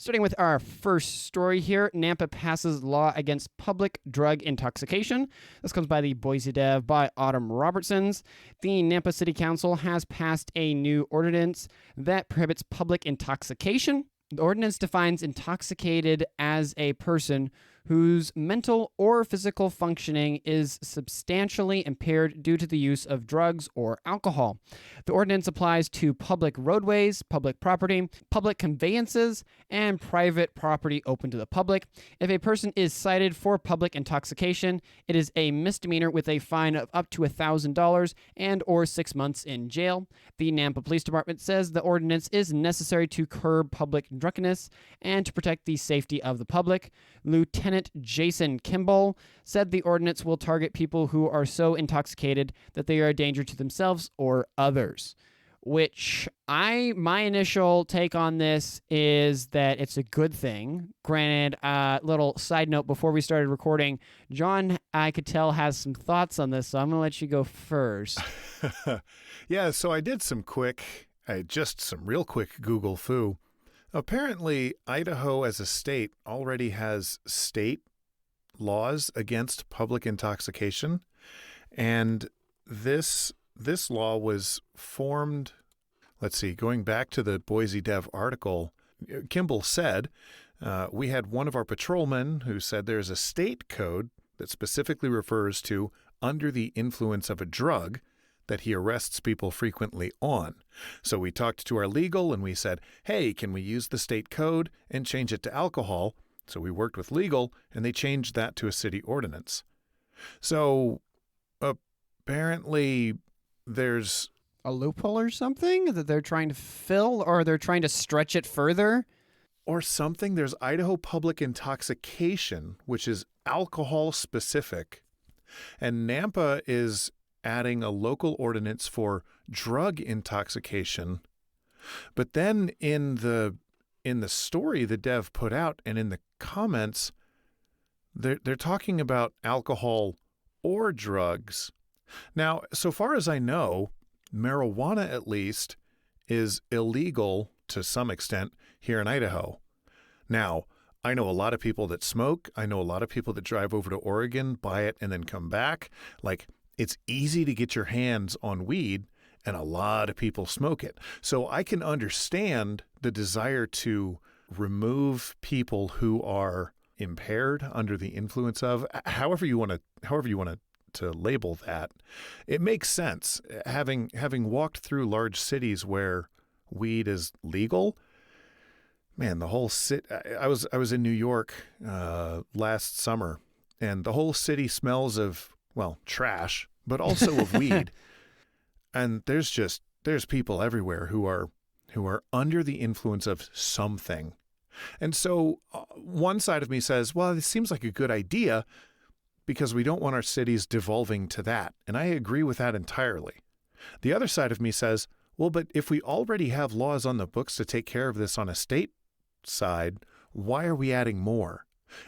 Starting with our first story here, Nampa passes law against public drug intoxication. This comes by the Boise Dev by Autumn Robertsons. The Nampa City Council has passed a new ordinance that prohibits public intoxication. The ordinance defines intoxicated as a person whose mental or physical functioning is substantially impaired due to the use of drugs or alcohol. The ordinance applies to public roadways, public property, public conveyances, and private property open to the public. If a person is cited for public intoxication, it is a misdemeanor with a fine of up to $1,000 and or 6 months in jail. The Nampa Police Department says the ordinance is necessary to curb public drunkenness and to protect the safety of the public. Lieutenant Jason Kimball said the ordinance will target people who are so intoxicated that they are a danger to themselves or others. Which my initial take on this is that it's a good thing. Granted, little side note before we started recording, John, I could tell, has some thoughts on this, so I'm going to let you go first. Yeah, so I did some real quick Google foo. Apparently, Idaho as a state already has state laws against public intoxication, and this law was formed, going back to the Boise Dev article, Kimball said, we had one of our patrolmen who said there's a state code that specifically refers to under the influence of a drug that he arrests people frequently on. So we talked to our legal and we said, hey, can we use the state code and change it to alcohol? So we worked with legal and they changed that to a city ordinance. So apparently there's a loophole or something that they're trying to fill, or they're trying to stretch it further? Or something. There's Idaho public intoxication, which is alcohol specific. And Nampa is adding a local ordinance for drug intoxication. But then in the story the Dev put out and in the comments, they're talking about alcohol or drugs. Now, so far as I know, marijuana at least is illegal to some extent here in Idaho. Now, I know a lot of people that smoke. I know a lot of people that drive over to Oregon, buy it, and then come back. It's easy to get your hands on weed, and a lot of people smoke it. So I can understand the desire to remove people who are impaired under the influence of, however you want to label that. It makes sense. Having walked through large cities where weed is legal, man, the whole city. I was in New York last summer, and the whole city smells of, well, trash, but also of weed. And there's people everywhere who are under the influence of something. And so one side of me says, well, this seems like a good idea because we don't want our cities devolving to that. And I agree with that entirely. The other side of me says, well, but if we already have laws on the books to take care of this on a state side, why are we adding more?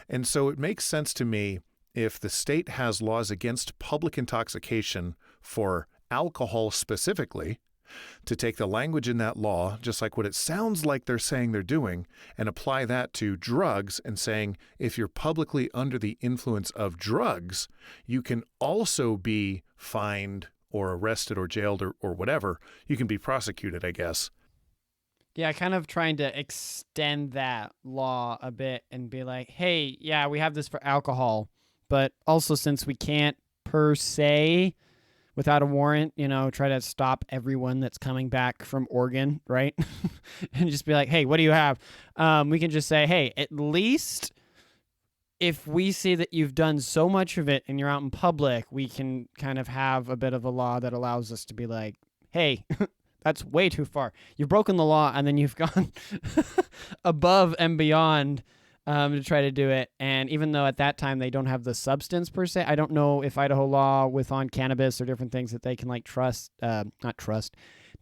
And so it makes sense to me if the state has laws against public intoxication for alcohol specifically, to take the language in that law, just like what it sounds like they're saying they're doing, and apply that to drugs and saying, if you're publicly under the influence of drugs, you can also be fined or arrested or jailed or whatever. You can be prosecuted, I guess. Yeah, kind of trying to extend that law a bit and be like, hey, yeah, we have this for alcohol, but also since we can't per se, without a warrant, try to stop everyone that's coming back from Oregon, right? And just be like, hey, what do you have? We can just say, hey, at least if we see that you've done so much of it and you're out in public, we can kind of have a bit of a law that allows us to be like, hey, that's way too far. You've broken the law and then you've gone above and beyond to try to do it. And even though at that time they don't have the substance per se, I don't know if Idaho law on cannabis or different things that they can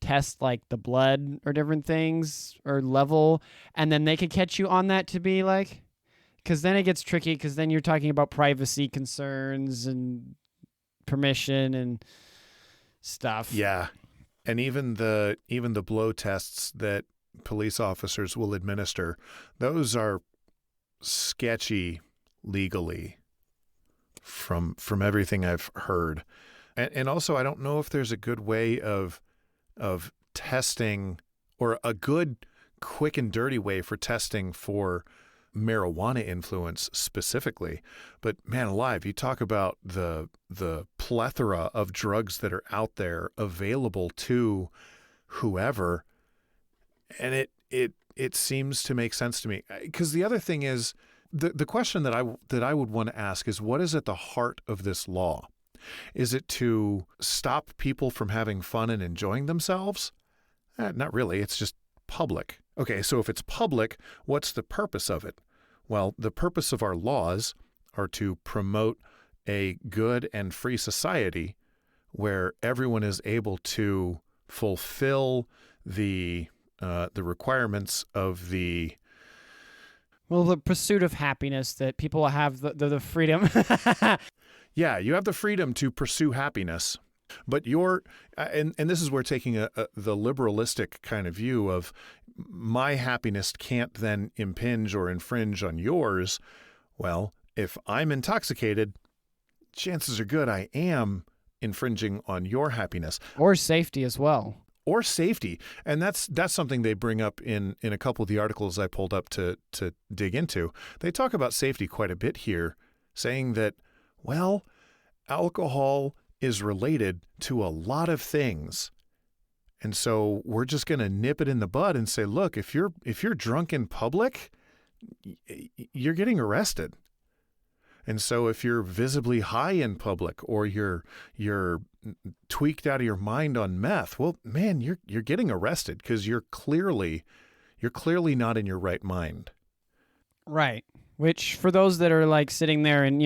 test like the blood or different things or level. And then they could catch you on that to be like, because then it gets tricky because then you're talking about privacy concerns and permission and stuff. Yeah. And even the blow tests that police officers will administer, those are sketchy legally from everything I've heard. And also, I don't know if there's a good way of testing, or a good, quick and dirty way for testing for marijuana influence specifically. But man alive, you talk about the plethora of drugs that are out there available to whoever, and it seems to make sense to me. Because the other thing is, the question that I would want to ask is, what is at the heart of this law? Is it to stop people from having fun and enjoying themselves? Not really. It's just public. Okay, so if it's public, what's the purpose of it? Well, the purpose of our laws are to promote a good and free society where everyone is able to fulfill the requirements of the pursuit of happiness, that people have the freedom. Yeah, you have the freedom to pursue happiness, but and this is where taking the liberalistic kind of view of my happiness can't then impinge or infringe on yours. Well, if I'm intoxicated, chances are good I am infringing on your happiness. Or safety as well. Or safety. And that's something they bring up in a couple of the articles I pulled up to dig into. They talk about safety quite a bit here, saying that, well, alcohol is related to a lot of things. And so we're just going to nip it in the bud and say, look, if you're drunk in public, you're getting arrested. And so if you're visibly high in public, or you're tweaked out of your mind on meth, well, man, you're getting arrested because you're clearly not in your right mind. Right. Which, for those that are like sitting there and,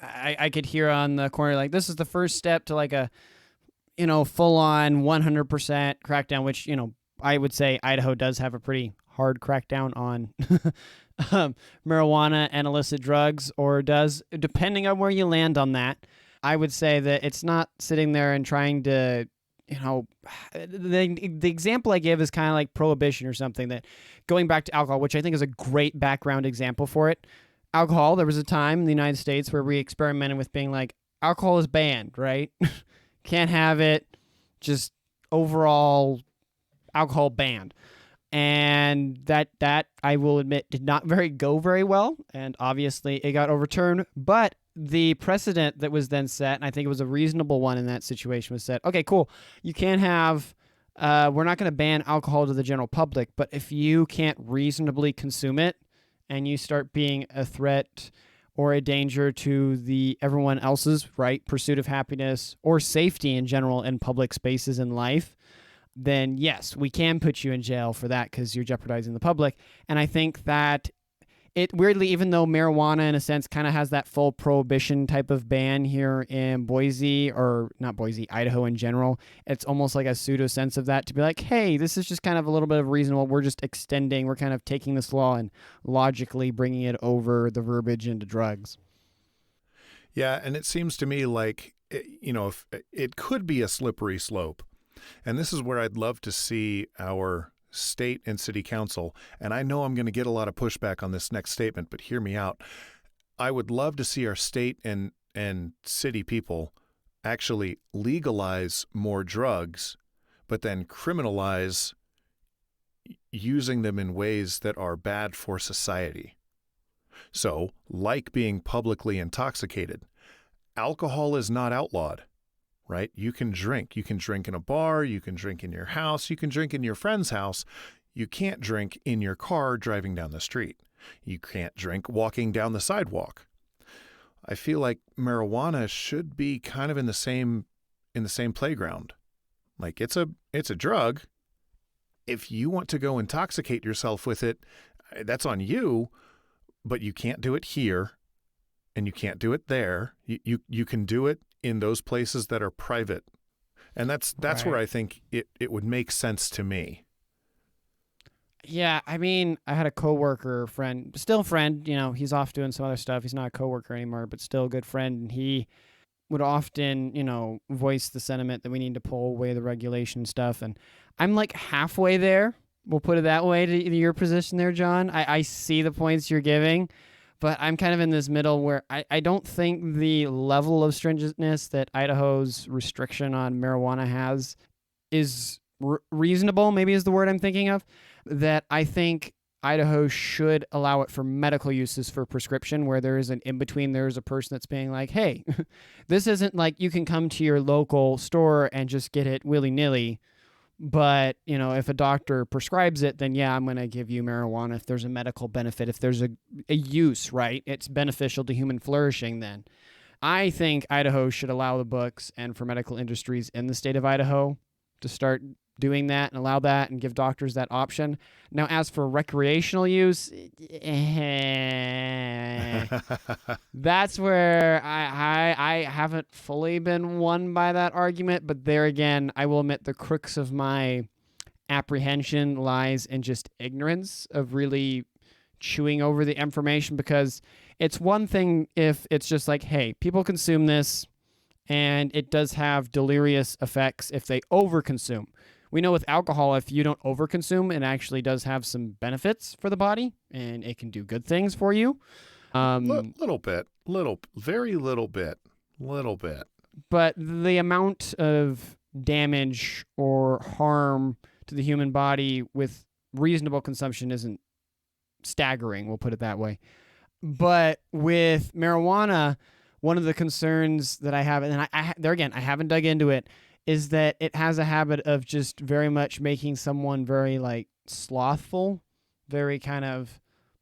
I could hear on the corner, like, this is the first step to like a, full on 100% crackdown, which, I would say Idaho does have a pretty hard crackdown on marijuana and illicit drugs, or does, depending on where you land on that. I would say that it's not sitting there and trying to, the example I give is kind of like prohibition or something, that going back to alcohol, which I think is a great background example for it. Alcohol, there was a time in the United States where we experimented with being like, alcohol is banned, right? Can't have it, just overall alcohol banned. And that I will admit did not go very well, and obviously it got overturned. But the precedent that was then set, and I think it was a reasonable one in that situation, was set, okay, cool, you can't have, we're not going to ban alcohol to the general public, but if you can't reasonably consume it and you start being a threat or a danger to everyone else's pursuit of happiness or safety in general in public spaces in life, then yes, we can put you in jail for that because you're jeopardizing the public. And I think that it weirdly, even though marijuana in a sense kind of has that full prohibition type of ban here in Boise, or not Boise, Idaho in general, it's almost like a pseudo sense of that, to be like, hey, this is just kind of a little bit of reasonable. We're just extending, we're kind of taking this law and logically bringing it over the verbiage into drugs. Yeah, and it seems to me like, if it could be a slippery slope. And this is where I'd love to see our state and city council, and I know I'm going to get a lot of pushback on this next statement, but hear me out. I would love to see our state and city people actually legalize more drugs, but then criminalize using them in ways that are bad for society. So, like being publicly intoxicated, alcohol is not outlawed. Right? You can drink. You can drink in a bar. You can drink in your house. You can drink in your friend's house. You can't drink in your car driving down the street. You can't drink walking down the sidewalk. I feel like marijuana should be kind of in the same playground. Like, it's a drug. If you want to go intoxicate yourself with it, that's on you, but you can't do it here and you can't do it there. You can do it in those places that are private. And that's right. Where I think it would make sense to me. Yeah, I mean, I had a coworker friend, still a friend, he's off doing some other stuff. He's not a coworker anymore, but still a good friend. And he would often, voice the sentiment that we need to pull away the regulation stuff. And I'm like halfway there, We'll put it that way to your position there, John. I see the points you're giving, but I'm kind of in this middle where I don't think the level of stringentness that Idaho's restriction on marijuana has is reasonable, maybe is the word I'm thinking of, that I think Idaho should allow it for medical uses for prescription, where there is an in-between. There's a person that's being like, hey, this isn't like you can come to your local store and just get it willy-nilly. But, if a doctor prescribes it, then yeah, I'm going to give you marijuana if there's a medical benefit, if there's a use, right? It's beneficial to human flourishing then. I think Idaho should allow the books and for medical industries in the state of Idaho to start doing that and allow that and give doctors that option. Now, as for recreational use, that's where I haven't fully been won by that argument. But there again, I will admit the crux of my apprehension lies in just ignorance of really chewing over the information, because it's one thing if it's just like, hey, people consume this and it does have delirious effects if they overconsume. We know with alcohol, if you don't overconsume, it actually does have some benefits for the body, and it can do good things for you. Little bit. Very little bit. But the amount of damage or harm to the human body with reasonable consumption isn't staggering, we'll put it that way. But with marijuana, one of the concerns that I have, and I haven't dug into it, is that it has a habit of just very much making someone very like slothful, very kind of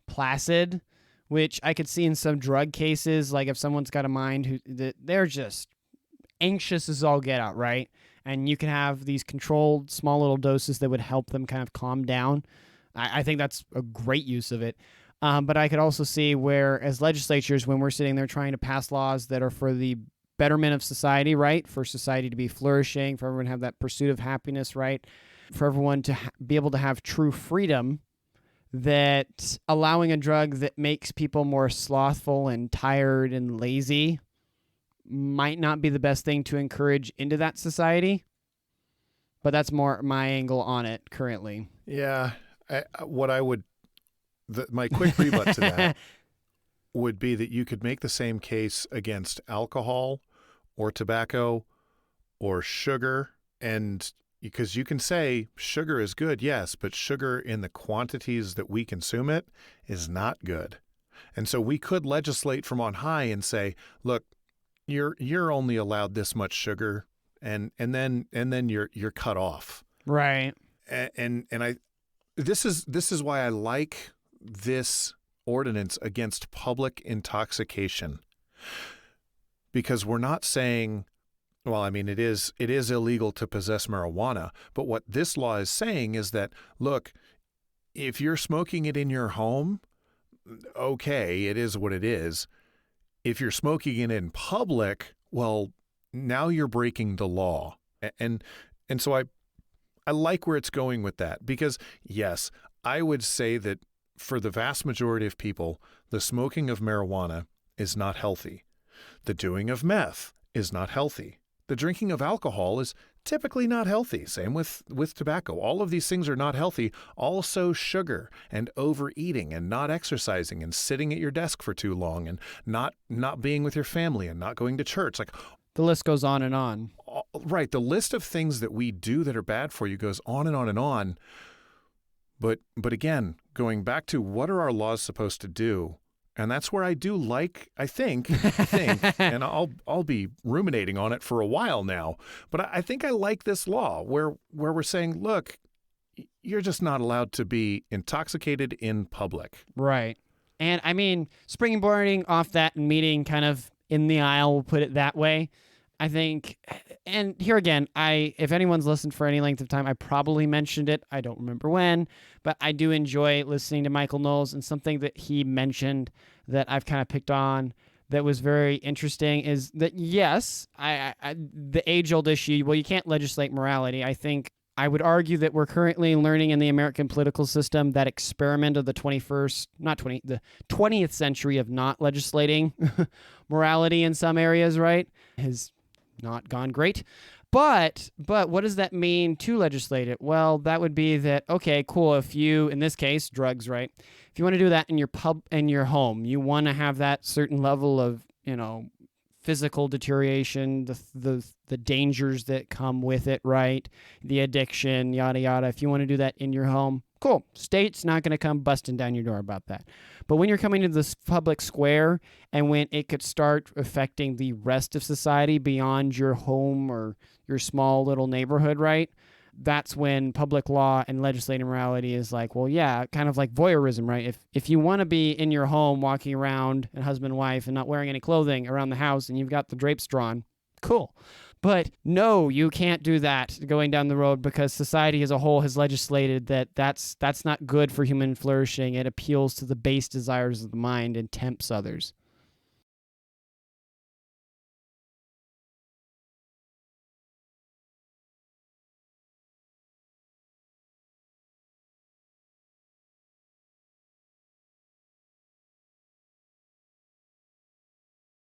placid, which I could see in some drug cases. Like if someone's got a mind they're just anxious as all get out, right? And you can have these controlled small little doses that would help them kind of calm down. I think that's a great use of it. But I could also see where as legislatures, when we're sitting there trying to pass laws that are for the betterment of society, right? For society to be flourishing, for everyone to have that pursuit of happiness, right? For everyone to be able to have true freedom, that allowing a drug that makes people more slothful and tired and lazy might not be the best thing to encourage into that society. But that's more my angle on it currently. Yeah. My quick rebut to that would be that you could make the same case against alcohol or tobacco or sugar, and because you can say sugar is good, yes, but sugar in the quantities that we consume it is not good. And so we could legislate from on high and say, look, you're only allowed this much sugar, and then you're cut off. Right. This is why I like this ordinance against public intoxication, because we're not saying, well, I mean, it is illegal to possess marijuana, but what this law is saying is that, look, if you're smoking it in your home, okay, it is what it is. If you're smoking it in public, well, now you're breaking the law. And so I like where it's going with that, because yes, I would say that for the vast majority of people, the smoking of marijuana is not healthy. The doing of meth is not healthy. The drinking of alcohol is typically not healthy. Same with tobacco. All of these things are not healthy. Also sugar and overeating and not exercising and sitting at your desk for too long and not being with your family and not going to church. Like the list goes on and on. Right. The list of things that we do that are bad for you goes on and on and on. But again, going back to what are our laws supposed to do? And that's where I do like, I think, and I'll be ruminating on it for a while now, but I think I like this law where we're saying, look, you're just not allowed to be intoxicated in public. Right. And I mean, springboarding off that and meeting kind of in the aisle, we'll put it that way. I think, and here again, if anyone's listened for any length of time, I probably mentioned it. I don't remember when, but I do enjoy listening to Michael Knowles, and something that he mentioned that I've kind of picked on that was very interesting is that, yes, the age-old issue, well, you can't legislate morality. I think I would argue that we're currently learning in the American political system that experiment of the 20th century of not legislating morality in some areas, right, has not gone great. But what does that mean to legislate it? Well, that would be that, okay, cool. If you, in this case, drugs, right? If you want to do that in your home, you want to have that certain level of, physical deterioration, the dangers that come with it, right? The addiction, yada yada. If you want to do that in your home, cool. State's not going to come busting down your door about that. But when you're coming to this public square and when it could start affecting the rest of society beyond your home or your small little neighborhood, right? That's when public law and legislative morality is like, well, yeah, kind of like voyeurism, right? If you want to be in your home walking around and husband and wife and not wearing any clothing around the house and you've got the drapes drawn, cool. But no, you can't do that going down the road because society as a whole has legislated that that's not good for human flourishing. It appeals to the base desires of the mind and tempts others.